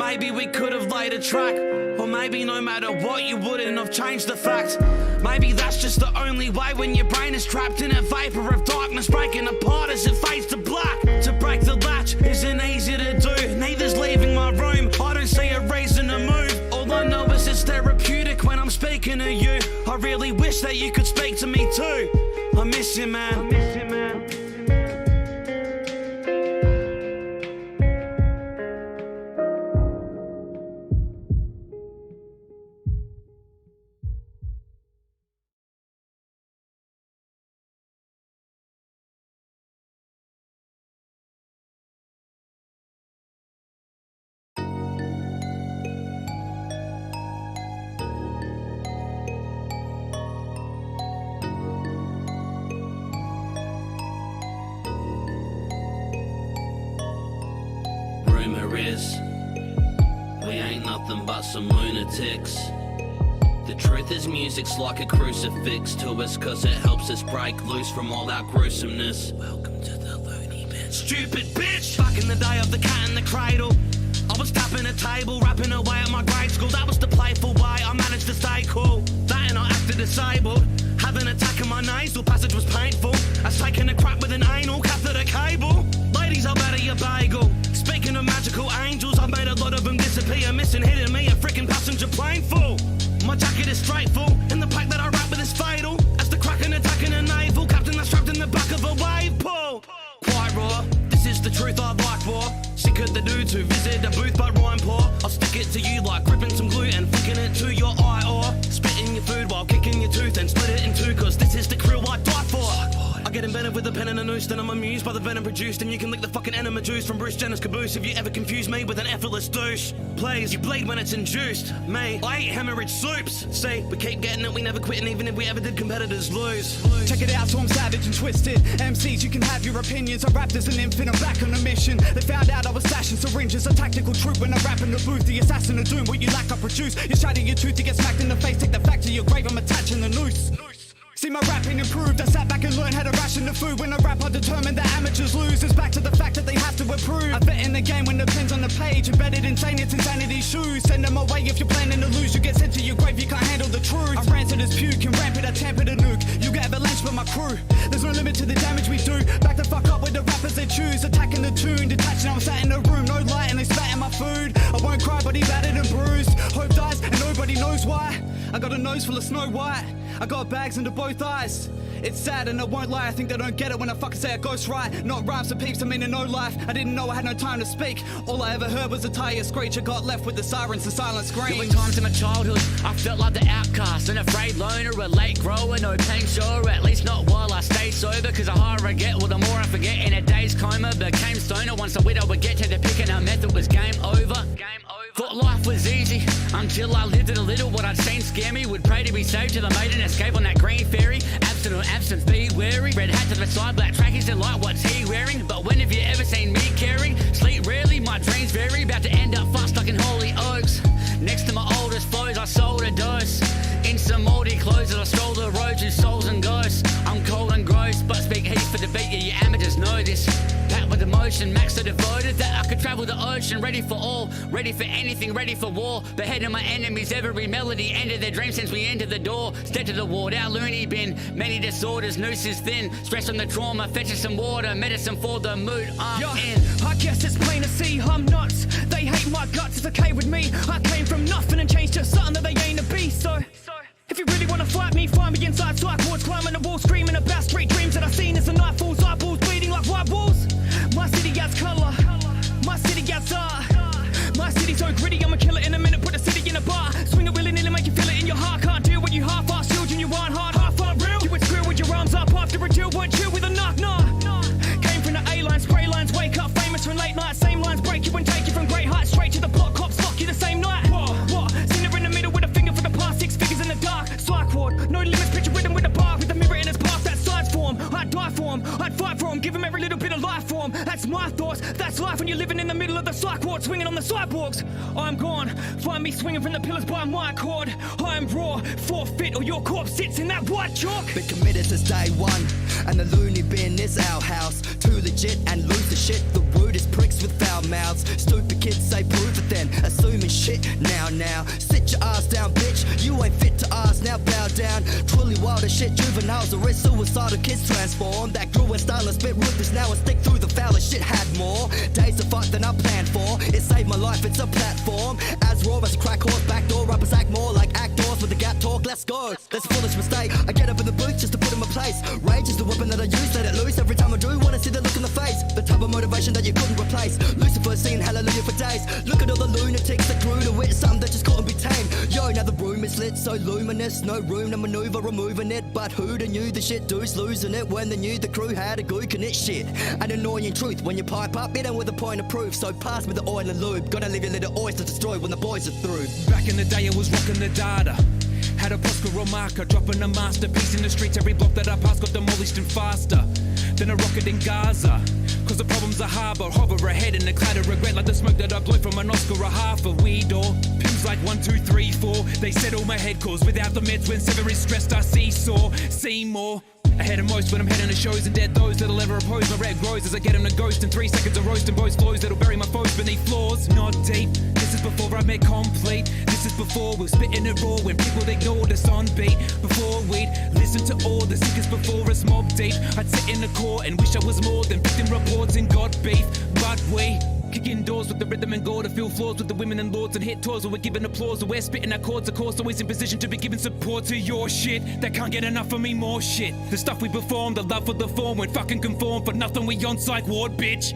Maybe we could have laid a track, or maybe no matter what you wouldn't have changed the facts. Maybe that's just the only way when your brain is trapped in a vapor of darkness, breaking apart as it fades to black. To break the latch isn't easy to do, neither's leaving my room. I don't see a reason to move. All I know is it's therapeutic when I'm speaking to you. I really wish that you could speak to me too. I miss you, man. I miss you, man. Rumor is, we ain't nothing but some lunatics. The truth is music's like a crucifix to us, cause it helps us break loose from all our gruesomeness. Welcome to the loony bin. Stupid bitch! Back in the day of the cat in the cradle, I was tapping a table, rapping away at my grade school. That was the playful way I managed to stay cool. That and I acted disabled. Having an attack in my nasal passage was painful. As taking a crap with an anal catheter cable. Ladies, I'll better your bagel. Speaking of magical angels, I've made a lot of them disappear, missing, hitting me, a freaking passenger plane full. My jacket is straight full, and the pack that I rap with is fatal. As the Kraken attacking a naval captain that's trapped in the back of a wave pool. Quite raw, this is the truth I'd like for. Sick of the dudes who visit the booth but rhyme poor. I'll stick it to you like gripping some glue and flicking it to your eye, or spitting your food while kicking your tooth and split it in two, cause this is the krill I die for. I get embedded with a pen and a noose, then I'm amused by the venom produced, and you can lick the fucking enema juice from Bruce Jenner's caboose if you ever confuse me with an effortless douche. Please, you bleed when it's induced. Me, I eat hemorrhage soups. See, we keep getting it, we never quit, and even if we ever did, competitors lose. Check it out, so I'm savage and twisted. MCs, you can have your opinions. I rapped as an infant, I'm back on a mission. They found out I was stashing syringes, a tactical troop when I rap in the booth. The assassin of doom, what you lack I produce. You're shouting your truth, you get smacked in the face. Take the fact to your grave, I'm attaching the noose. See my rapping improved, I sat back and learned how to ration the food. When I rap I determined that amateurs lose. It's back to the fact that they have to improve. I bet in the game when the pen's on the page, embedded insane, it's insanity's shoes. Send them away if you're planning to lose. You get sent to your grave, you can't handle the truth. I ranted as puke and rampant, I tampered a nuke. You get avalanche by my crew. There's no limit to the damage we do. Back the fuck up with the rappers they choose. Attacking the tune, detached now I'm sat in a room. No light and they spat in my food. I won't cry but he battered and bruised. Hope dies and nobody knows why. I got a nose full of Snow White. I got bags under both eyes. It's sad and I won't lie, I think they don't get it when I fucking say a ghost right. Not rhymes for peeps, I mean in no life. I didn't know I had no time to speak. All I ever heard was a tire screech. I got left with the sirens and silent screams. There were times in my childhood I felt like the outcast, an afraid loner, a late grower, no pain sure, at least not while I stay sober. Cause the higher I get, well the more I forget. In a day's coma, became stoner. Once a widow would get to the pick and our method was game over. Thought life was easy until I lived it a little. What I'd seen scare me, would pray to be saved till I made an escape on that green ferry. Absent or absence, be wary. Red hat to the side, black trackies and light, what's he wearing? But when have you ever seen me caring? Sleep rarely, my dreams vary. About to end up fast stuck in Holy Oaks. Next to my oldest foes, I sold a dose. In some moldy clothes as I stroll the roads with souls and ghosts. I'm cold and gross, but speak heat for the beat, yeah, you amateurs know this. Packed with emotion, max so devoted that I could travel the ocean. Ready for all, ready for anything, ready for war. Beheading my enemies, every melody ended their dreams since we entered the door. Step to the ward, our loony bin. Many disorders, noose is thin. Stress on the trauma, fetching some water. Medicine for the mood, I'm in. I guess it's plain to see, I'm nuts. They hate my guts, it's okay with me. I came from nothing and changed to something that they ain't to be, so if you really wanna fight me inside psych wards, climbing the wall, screaming about street dreams that I've seen as the night falls, eyeballs bleeding like white walls. My city has colour, my city has art. My city's so gritty, I'ma kill it in a minute, put the city in a bar. Swing it willy-nilly, make you feel it in your heart. Can't deal with you half-assed children, you aren't hard, half-aren't real. You would screw with your arms up after a chill, weren't chill with a knock, nah. Came from the A-line, spray lines, wake up famous from late night. Same lines break you and take you from great heights straight to the block, cops lock you the same night. What? Seen her in the middle with a finger for the past 6 figures in the dark. Psych ward, no limits, picture written with a bar with a mirror in his path. That sides for him, I'd die for him, I'd fight for him, give him every little bit of life for him. That's my thoughts, that's life when you're living in the middle of the psych ward, swinging on the sidewalks. I'm gone, find me swinging from the pillars by my cord. I'm raw, forfeit or your corpse sits in that white chalk. Been committed since day one, and the loony bin is our house. Too legit and lose the shit, the rudest pricks with foul mouths. Stupid kids say prove it then, assuming shit now. Sit your ass down, bitch, you ain't fit to ask, now bow down. Truly wild as shit, juveniles are suicidal kids transform. That grew in style and spit ruthless now and stick through the foulest shit had more days to fuck than I planned for. It saved my life, it's a platform. As raw as a crack horse, backdoor rappers act more like actors with the gap talk. Let's go, that's a foolish mistake. I get up in the booth just to put in my place. Rage is the weapon that I use, let it loose every time I do. Wanna see the look in the face, the type of motivation that you couldn't replace. Lucifer singing hallelujah for days. Look at all the lunatics that grew to it, something that just couldn't be tamed. Yo, now the room is lit, so luminous, no room to maneuver, removing it. But who'da knew the shit dude's losing it when they knew the crew had a gook and it shit. An annoying truth when you pipe up, it ain't with a point of proof. So pass me the oil and lube, gonna leave your little oyster destroyed when the boys are through. Back in the day I was rocking the data. Had a Posca or marker, dropping a masterpiece in the streets. Every block that I passed got demolished and faster than a rocket in Gaza. Cause the problem's a harbour, hover ahead in a cloud of regret, like the smoke that I blow from an Oscar or half a weed or pimps like 1, 2, 3, 4. They settle my head cause without the meds when sever is stressed I see more. Ahead of most when I'm heading to shows and dead those that'll ever oppose my rap grows as I get them to ghost in 3 seconds of roast and boast flows that'll bury my foes beneath floors. Not deep, this is before I met complete. This is before we're spitting it raw when people ignored us on beat. Before we'd listen to all the sickers before us mob deep. I'd sit in the court and wish I was more than victim reports and got beef. But we kick indoors with the rhythm and gore to fill floors with the women and lords and hit tours where we're giving applause, where we're spitting our chords, of course, always in position to be giving support to your shit. That can't get enough of me, more shit. The stuff we perform, the love for the form, when fucking conform for nothing we on psych ward, bitch.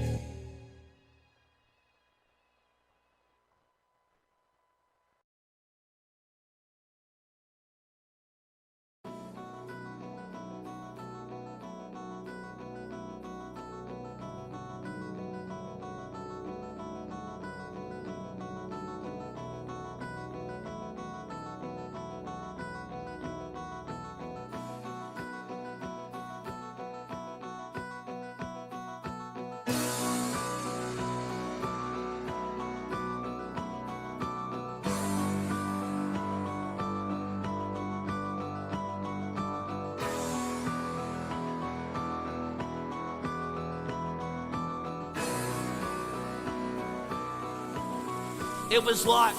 It was like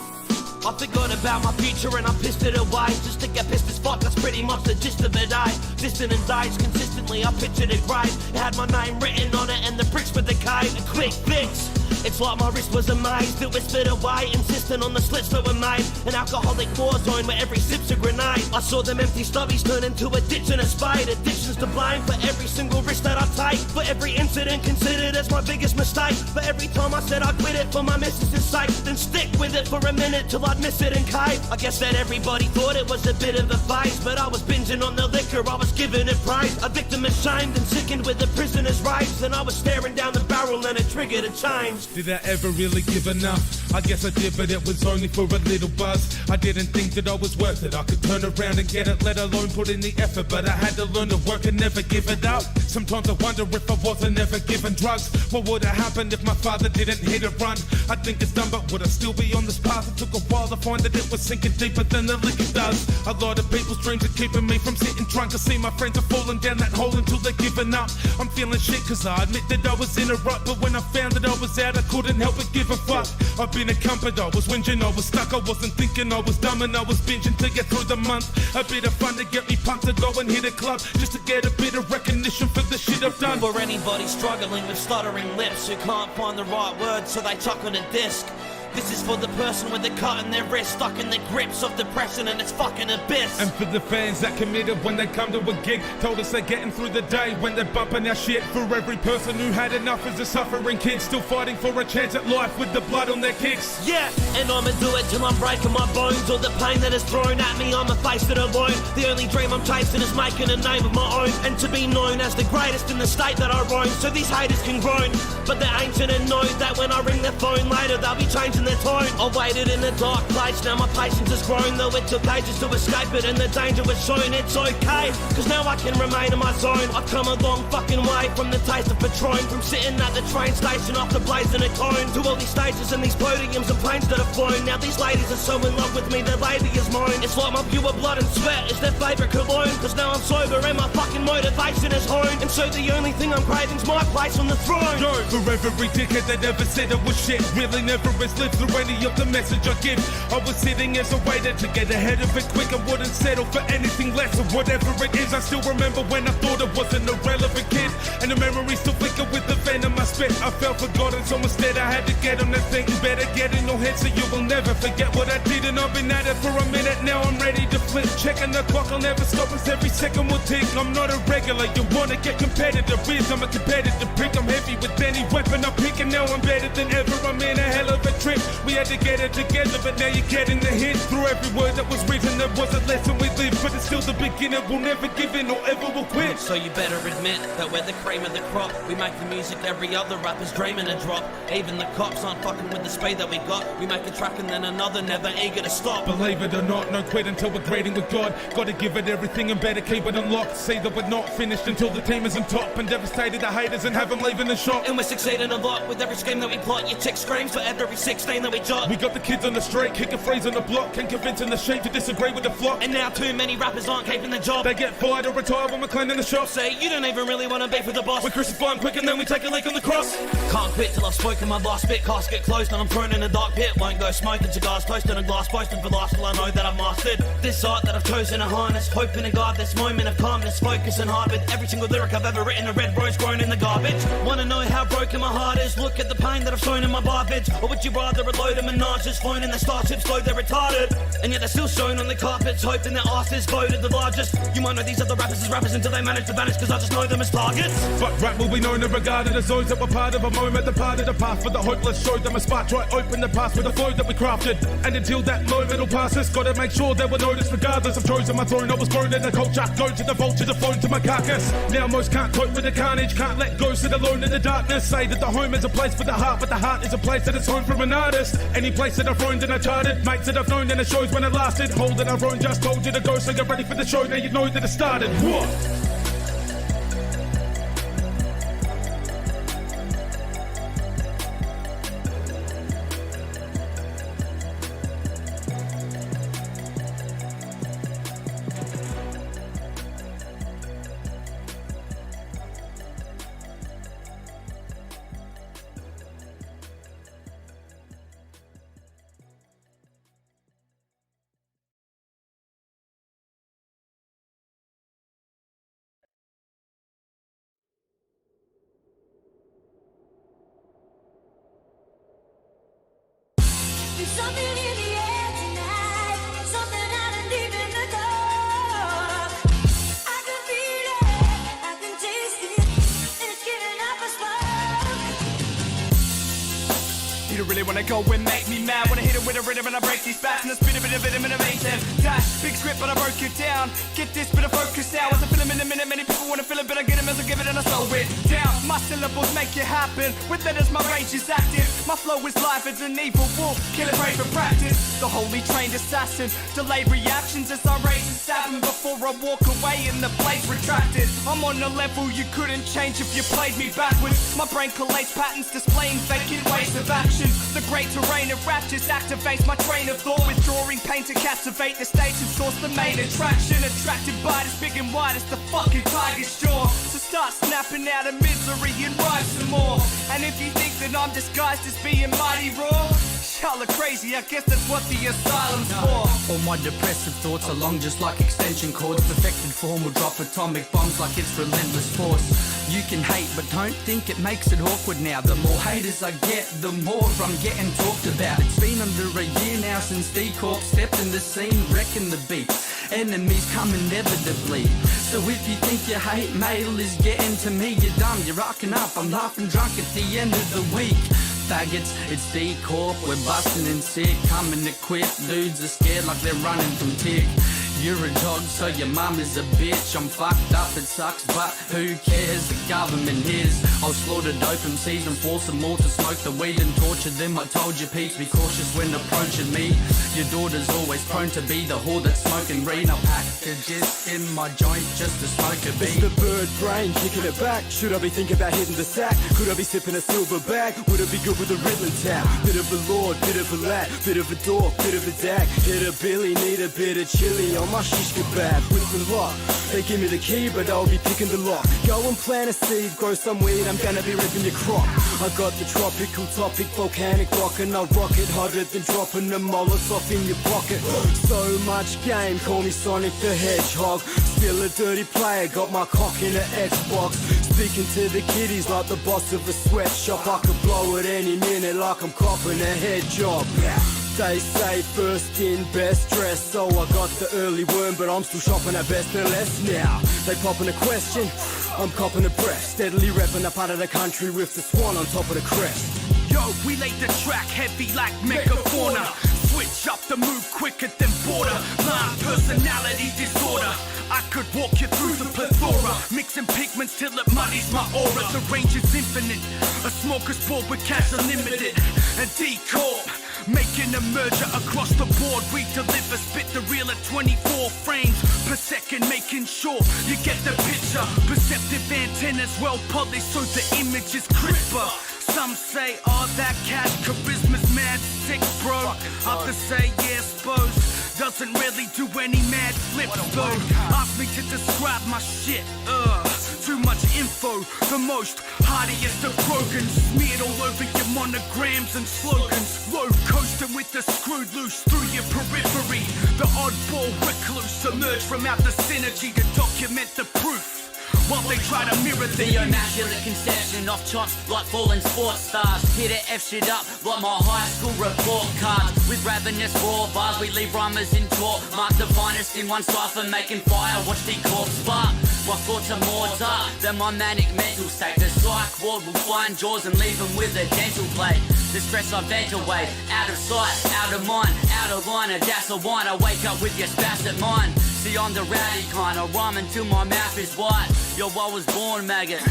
I forgot about my future and I pissed it away. Just to get pissed as fuck, that's pretty much the gist of it, eh? Distant and days, consistently I pictured a grave. It had my name written on it and the bricks were decayed. A quick fix, it's like my wrist was a maze. It whispered away, insistent on the slits that were made. An alcoholic war zone where every sip's a grenade. I saw them empty stubbies turn into a ditch and a spade. Addiction's to blame for every single risk that I take. For every incident considered as my biggest mistake. For every time I said I'd quit it for my missus' sake. Then stick with it for a minute till I'd miss it and cave. I guess that everybody thought it was a bit of a phase, but I was binging on the liquor, I was giving it praise. A victim ashamed and sickened with the prisoner's raves. And I was staring down the barrel and it triggered a change. Did I ever really give enough? I guess I did, but it was only for a little buzz. I didn't think that I was worth it. I could turn around and get it, let alone put in the effort. But I had to learn to work and never give it up. Sometimes I wonder if I wasn't ever given drugs. What would have happened if my father didn't hit a run? I think it's done, but would I still be on this path? It took a while to find that it was sinking deeper than the liquor does. A lot of people's dreams are keeping me from sitting drunk. I see my friends are falling down that hole until they're giving up. I'm feeling shit cause I admit that I was in a rut. But when I found that I was out, I couldn't help but give a fuck. I've been accompanied, I was whinging, I was stuck. I wasn't thinking, I was dumb and I was binging to get through the month. A bit of fun to get me pumped to go and hit a club, just to get a bit of recognition for the shit I've done. For anybody struggling with stuttering lips who can't find the right words so they chuck on a disc. This is for the person with the cut in their wrist, stuck in the grips of depression and its fucking abyss. And for the fans that committed when they come to a gig, told us they're getting through the day when they're bumping our shit. For every person who had enough as a suffering kid, still fighting for a chance at life with the blood on their kicks. Yeah, and I'ma do it till I'm breaking my bones. All the pain that is thrown at me, I'ma face it alone. The only dream I'm chasing is making a name of my own, and to be known as the greatest in the state that I roam. So these haters can groan, but they're ancient and know that when I ring their phone later, they'll be changing their tone. I waited in a dark place, now my patience has grown. Though it took ages to escape it and the danger was shown, it's okay, cause now I can remain in my zone. I've come a long fucking way from the taste of Patron, from sitting at the train station after blazing a cone, to all these stages and these podiums and planes that have flown. Now these ladies are so in love with me, their lady is mine. It's like my pure blood and sweat is their favourite cologne, cause now I'm sober and my fucking motivation is honed. And so the only thing I'm craving's my place on the throne. Yo, for every dickhead that ever said it was shit, really never has lived through any of the message I give. I was sitting as a waiter to get ahead of it quick. I wouldn't settle for anything less or whatever it is. I still remember when I thought I was an irrelevant kid, and the memories still flicker with the venom I spit. I felt forgotten, so instead I had to get on that thing. Better get in your head so you will never forget what I did. And I've been at it for a minute, now I'm ready to flip. Checking the clock, I'll never stop as every second will tick. I'm not a regular, you wanna get competitive with. I'm a competitive prick, I'm heavy with any weapon I pick, and now I'm better than ever. I'm in a hell of a trip. We had to get it together, but now you're getting the hit. Through every word that was written, there was a lesson we lived, but it's still the beginning. We'll never give in or ever will quit. So you better admit that we're the cream of the crop. We make the music every other rapper's dreaming to drop. Even the cops aren't fucking with the speed that we got. We make a track and then another, never eager to stop. Believe it or not, no quit until we're grading with God. Gotta give it everything and better keep it unlocked. See that we're not finished until the team is on top, and devastated the haters and have them leaving the shop. And we're succeeding a lot with every scheme that we plot. Your chick screams for every 16 that we jot. We got the kids on the street, kicking freeze on the block, and convincing the sheep to disagree with the flock. And now too many rappers aren't keeping the job. They get fired or retire when we're cleaning the shop. Say, you don't even really want to beef with the boss. We crucify him quick and then we take a leak on the cross. Can't quit till I've spoken my last bit. Casket closed and I'm thrown in a dark pit. Won't go smoking cigars, toasting a glass, boasting for last till I know that I've mastered this art that I've chosen to harness. Hoping to guard this moment of calmness, focus and heart with every single lyric I've ever written. A red rose grown in the garbage. Wanna know how broken my heart is? Look at the pain that I've shown in my garbage. Or would you rather a load of menages flown in the starships low, they're retarded, and yet they're still shown on the carpets, hoping their arse is voted the largest. You might know these other rappers as rappers until they manage to vanish, cause I just know them as targets. But rap will be known and regarded as those that were part of a moment, the part of the past for the hopeless. Showed them a spot, try open the past with a flow that we crafted. And until that moment will pass us, gotta make sure they were noticed regardless. I've chosen my throne, I was grown in the culture. Go to the vulture, the phone to my carcass. Now most can't cope with the carnage, can't let go, sit alone in the darkness. Say that the home is a place for the heart, but the heart is a place that is home from an artist. Any place that I've roamed and I charted, mates that I've known and the shows when it lasted. Holding I've roamed, just told you to go, so get ready for the show, now you know that it started. What? There's something in the air tonight, something out and deep in the dark. I can feel it, I can taste it, and it's giving up a spark. You don't really wanna go and make me mad. Wanna hit it with a rhythm and I break these bats, and I spit a bit of it and I make them dash. Big script but I broke it down. Get this bit of focus now. As I feel 'em in a minute, many people wanna feel it, but I get 'em as I give it and I slow it down. My syllables make it happen. With letters my rage is active. My flow is live as an evil wolf, kill it brave for practice. The holy trained assassin, delayed reactions as I raise and stab him before I walk away and the blade's retracted. I'm on a level you couldn't change if you played me backwards. My brain collates patterns displaying vacant ways of action. The great terrain of rap just activates my train of thought, withdrawing pain to captivate the stage and source the main attraction. Attracted by this big and wide as the fucking tiger's jaw. So start snapping out of misery and rhyme some more. And if you think that I'm disguised as being mighty raw, y'all are crazy, I guess that's what the asylum's for. All my depressive thoughts are long just like extension cords. Perfected form will drop atomic bombs like it's relentless force. You can hate but don't think it makes it awkward now. The more haters I get, the more I'm getting talked about. It's been under a year now since D-Corp stepped in the scene, wrecking the beat. Enemies come inevitably. So if you think your hate mail is getting to me, you're dumb, you're rocking up, I'm laughing drunk at the end of the week. Faggots, it's D-Corp, we're busting and sick, coming to quit. Dudes are scared like they're running from tick. You're a dog, so your mum is a bitch. I'm fucked up, it sucks, but who cares? The government is. I'll slaughter dope MCs and force them all to smoke the weed and torture them. I told you peeps, be cautious when approaching me. Your daughter's always prone to be the whore that's smoking green. I pack a disc in my joint just to smoke a beat. It's the bird brain kicking it back. Should I be thinking about hitting the sack? Could I be sipping a silver bag? Would it be good with a Ritalin tap? Bit of a lord, bit of a lad, bit of a dork, bit of a dag. Hit a billy, need a bit of chili on my shish kebab. With the lock, they give me the key, but I'll be picking the lock. Go and plant a seed, grow some weed, I'm gonna be ripping your crop. I got the tropical topic, volcanic rock, and I'll rock it harder than dropping a Molotov in your pocket. So much game, call me Sonic the Hedgehog. Still a dirty player, got my cock in an Xbox. Speaking to the kiddies like the boss of a sweatshop. I could blow at any minute like I'm copping a head job. They say first in, best dressed, so I got the early worm, but I'm still shopping at Best and Less now. They popping a question, I'm copping a breath, steadily repping a part of the country with the swan on top of the crest. Yo, we laid the track heavy like megafauna. Switch up the move quicker than border. Line personality disorder. I could walk you through the plethora, mixing pigments till it muddies my aura. The range is infinite, a smoker's board with cash unlimited. A D-Corp, making a merger across the board. We deliver, spit the reel at 24 frames per second, making sure you get the picture. Perceptive antennas well polished so the image is crisper. Some say, oh, that cat charisma's mad sick, bro. Others say, yeah, suppose doesn't really do any mad flips, though. Ask me to describe my shit, too much info. The most hardiest of Krogans, smeared all over your monograms and slogans. Low coasting with the screw loose through your periphery. The oddball recluse emerge from out the synergy to document the proof while they try to mirror The immaculate conception off chops like fallen sports stars. Here to F shit up like my high school report cards. With ravenous raw bars, we leave rhymers in talk. Mark the finest in one cipher, making fire, watch the corpse spark. My thoughts are more dark than my manic mental state. The psych ward will find jaws and leave them with a dental plate. The stress I vent away, out of sight, out of mind, out of line. A dash of wine, I wake up with your spastic mind. See, I'm the rowdy kind, I rhyme until my mouth is white. Yo, I was born maggot,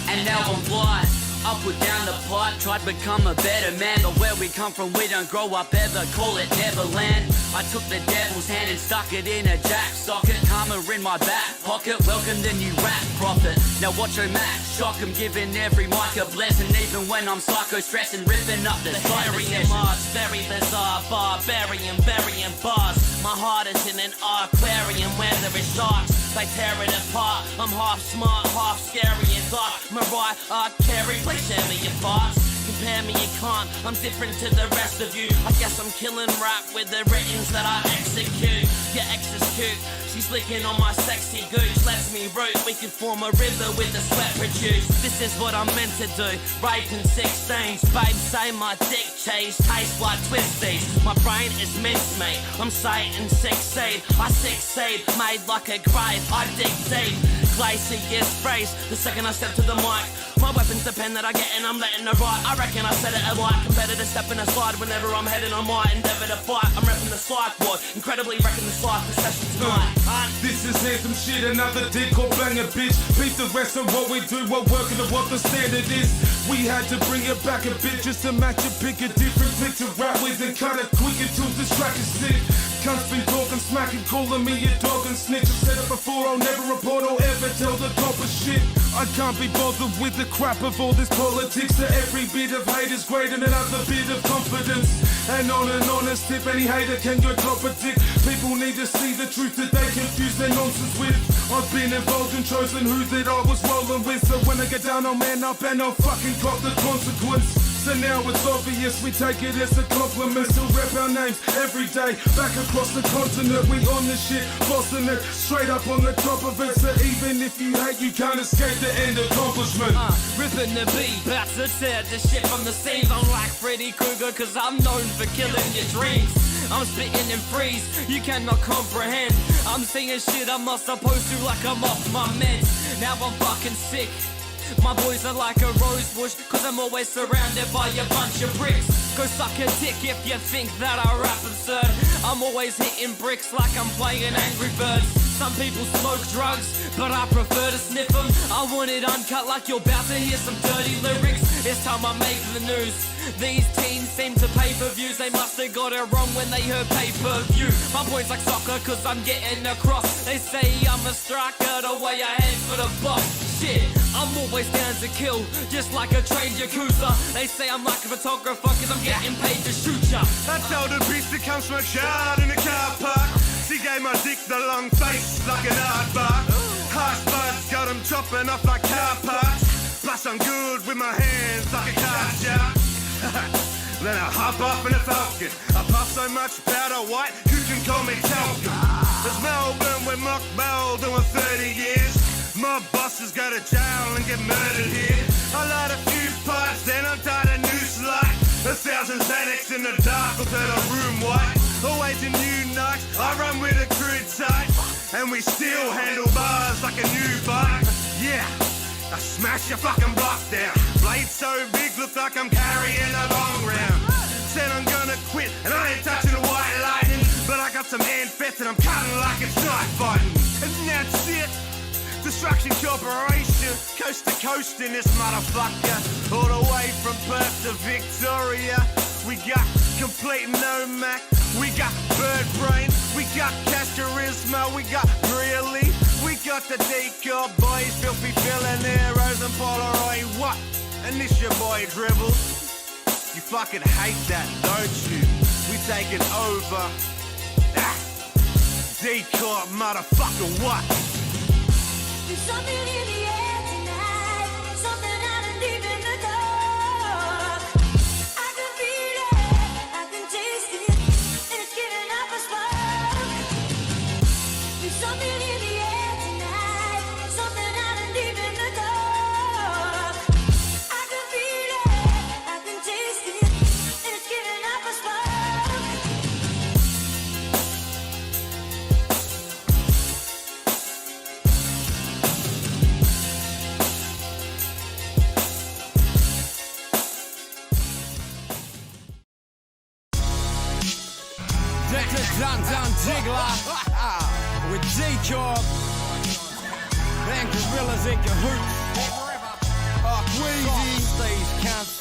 and now I'm blind. Upward down the pipe, tried to become a better man. But where we come from, we don't grow up ever, call it Neverland. I took the devil's hand and stuck it in a jack socket. Karma in my back pocket, welcome the new rap prophet. Now watch your Mac, shock him, giving every mic a blessing. Even when I'm psycho stressing, ripping up the Barbarian Mars, very bizarre, barbarian, burying bars. My heart is in an aquarium where there is sharks. They tear it apart. I'm half smart, half scary and dark. Mariah Carey, please share me your thoughts. Compare me, you can't. I'm different to the rest of you. I guess I'm killing rap with the writtens that I execute. Your ex is cute. She's licking on my sexy gooch. Lets me root. We could form a river with the sweat produced. This is what I'm meant to do. Rape in 16s. Babe say my dick cheese tastes like twisties. My brain is mincemeat. I'm Satan 16. I succeed. Made like a grave. I dig deep. Glacier gets phrased the second I step to the mic. My weapon's the pen that I get and I'm letting it ride. I reckon I said it a lot. Competitor stepping aside whenever I'm heading on my endeavour to fight. I'm repping the slide board, incredibly wrecking the slide for session tonight. This is anthem shit, another dick or banger bitch. Beat the rest of what we do, what working and what the standard is. We had to bring it back a bit just to match it, pick a different click to rap with and cut it quick until this track is sick. Cunts been talking smack and calling me a dog and snitch. I've said it before, I'll never report or ever tell the top of shit. I can't be bothered with the crap of all this politics. To every bit of hate is greater than another bit of confidence. And on a tip, any hater can go top a dick. People need to see the truth that they confuse their nonsense with. I've been involved and chosen who that I was rolling with. So when I get down, I'll man up and I'll fucking cop the consequence. So now it's obvious we take it as a compliment. Still rep our names every day, back across the continent. We on this shit, bossing it, straight up on the top of it. So even if you hate, you can't escape the end accomplishment. Ripping the beat, about to tear the shit from the seams. I'm like Freddy Krueger, cause I'm known for killing your dreams. I'm spitting in freeze, you cannot comprehend. I'm singing shit I'm not supposed to, like I'm off my meds. Now I'm fucking sick, My boys are like a rose bush, cause I'm always surrounded by a bunch of bricks. Go suck a dick if you think that I rap absurd. I'm always hitting bricks like I'm playing Angry Birds. Some people smoke drugs, but I prefer to sniff them. I want it uncut like you're about to hear some dirty lyrics. It's time I make the news. These teens seem to pay per views. They must have got it wrong when they heard pay-per-view. My point's like soccer cause I'm getting across. They say I'm a striker, the way I head for the box. Shit, I'm always down to kill, just like a trained Yakuza. They say I'm like a photographer cause I'm getting paid to shoot ya. I told a beast that comes from a yard in a car park. She gave my dick the long face like an aardvark. Harsh buds got them chopping off like car parts. Plus I'm good with my hands like a car shark. Then I hop off in a falcon. I puff so much powder white, you can call me Talcum. There's Melbourne with Mock Bell doing 30 years. My bosses go to jail and get murdered here. I light a few pipes, then I'm tied a noose like 1,000 Xanax in the dark will turn a room white. Always in new nights, I run with a crude sight. And we still handle bars like a new bike. Yeah, I smash your fucking block down. Blade so big, look like I'm carrying a long round. Said I'm gonna quit, and I ain't touching the white lightning. But I got some hand fits and I'm cutting like it's knife fighting. And that's it. Destruction Corporation, coast to coast in this motherfucker. All the way from Perth to Victoria. We got complete no-mac, we got bird brain, we got cash charisma, we got really. We got the decor boys, filthy fillionaires and Polaroid. What? And this your boy Dribble. You fucking hate that, don't you? We taking over. Ah. Decor motherfucker, what? There's something in the air tonight, something out of deep in the dark. I can feel it, I can taste it, and it's giving up a spark. There's something in the air tonight, something out of deep in the dark. I can feel it, I can taste it, and it's giving up a spark. Dun Jiggler with J-Corp and Gorillas in cahoots. Queasy stage cunts.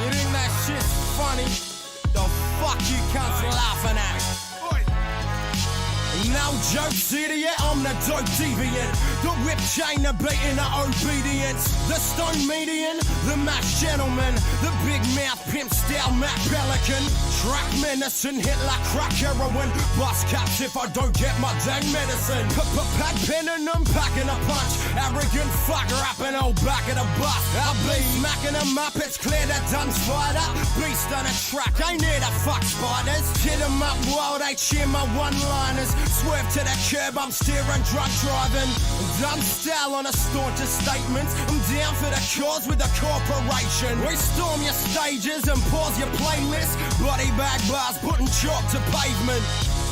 You think that shit's funny? The fuck you cunts laughing at? No jokes, idiot, I'm the dope deviant. The whip chain, the beating, the obedience. The stone median, the mass gentleman. The big mouth pimp style Mac Pelican. Track menacing, hit like crack heroin. Bust caps if I don't get my dang medicine. Pack pen and I'm packing a punch. Arrogant fuck rapping all back of the bus. I'll be smacking them up, it's clear that done spider. Beast on a track, ain't here to fuck spiders. Hit them up while they cheer my one-liners. Swerve to the curb, I'm steering drunk driving. Dumb style on a stauncher statement. I'm down for the cause with the corporation. We storm your stages and pause your playlist. Body bag bars putting chalk to pavement.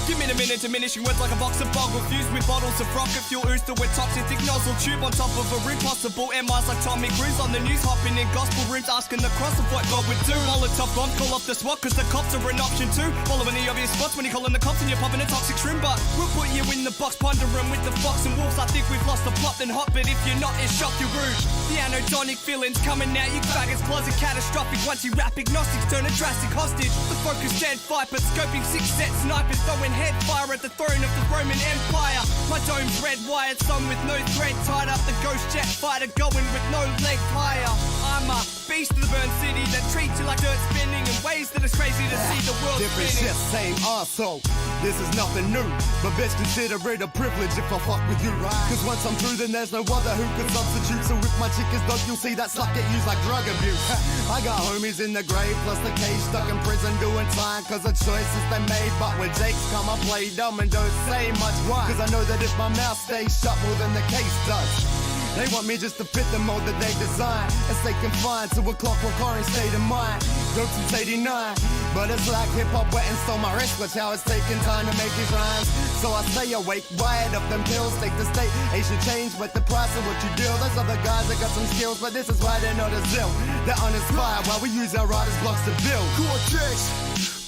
Give me a minute, diminishing words like a box of boggle fused with bottles of rocket fuel oozed with toxic nozzle tube on top of a room. Possible MRs like Tommy Cruise on the news, hopping in gospel rooms asking the cross of what God would do. Molotov bomb, call off the SWAT cause the cops are an option too. Following the obvious spots when you're calling the cops and you're popping a toxic shroom. But we'll put you in the box, pondering with the fox and wolves. I think we've lost the plot then hot, but if you're not, it's shock you rude. The anodonic feelings coming out, you faggots closet catastrophic. Once you rap agnostics, turn a drastic hostage. The focus stand viper, scoping 6 set snipers, throwing head fire at the throne of the Roman Empire. My dome's red wired, song with no thread tied up. The ghost jet fighter going with no leg higher. I'm a beast of the burnt city that treats you like dirt spinning in ways that it's crazy to see the world Different spinning. shit, same arsehole. This is nothing new, but bitch consider it a privilege if I fuck with you. Cause once I'm through, then there's no other who can substitute. So if my chick is dog, you'll see that slut get used like drug abuse. I got homies in the grave, plus the cage stuck in prison doing time cause of choices they made. But when Jake's come, I play dumb and don't say much. Why? Cause I know that if my mouth stays shut more than the case does. They want me just to fit the mold that they design and stay confined to a clockwork orange state of mind. Dope since 89, but it's like hip-hop wet and stole my wrist. Watch how it's taking time to make these rhymes. So I stay awake, wired up them pills. Take the state, age should change, but the price of what you do. There's other guys that got some skills, but this is why they're not as ill. They're uninspired while we use our writer's blocks to build. Cortex,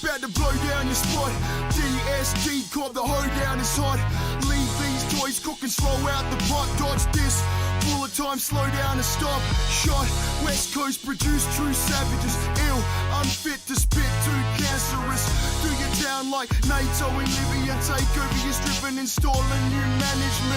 about to blow down your spot. DSG, caught the hoedown is hot. Leave these toys cooking, slow out the pot. Dodge this, full of time, slow down and stop. Shot, West Coast produce true savages. Ill, unfit to spit, too cancerous. Do your town like NATO in Libya. Take over your strip and install a new management.